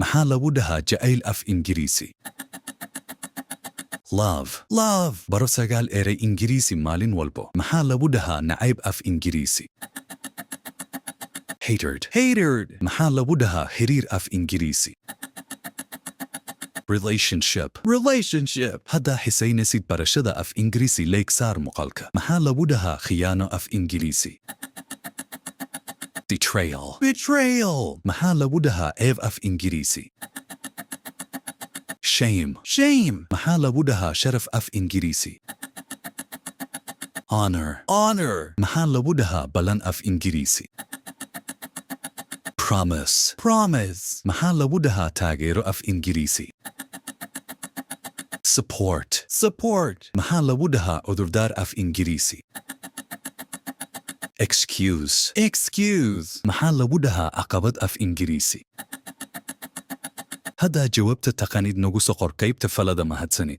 maxaa lagu dhahaa jacayl af Ingiriisi? Love. Love. Baro sagaal erey Ingiriisi maalin walbo. Maxaa lagu dhahaa nacayb af Ingiriisi? Hated. Hated. Maxaa lagu dhahaa xiriir af Ingiriisi? Relationship. Relationship. Haddaa xisaynaysid barashada af Ingiriisi leeg saar muuqaalka. Maxaa lagu dhahaa khiyaano af Ingiriisi? Betrayal. Betrayal. Maxaa lagu dhahaa ceeb af Ingiriisi? Shame. Shame. Maxaa lagu dhahaa sharaf af Ingiriisi? Honor. Honor. Maxaa lagu dhahaa balan af Ingiriisi? Promise. Promise. Maxaa lagu dhahaa taageero af Ingiriisi? Support. Support. Maxaa lagu dhahaa cudurdaar af Ingiriisi? Excuse. Excuse. Maxaa lagu dhahaa caqabad af Ingiriisi? haddaa jawaabta taqaanid nagu soo qor qaybta falada mahadsanid.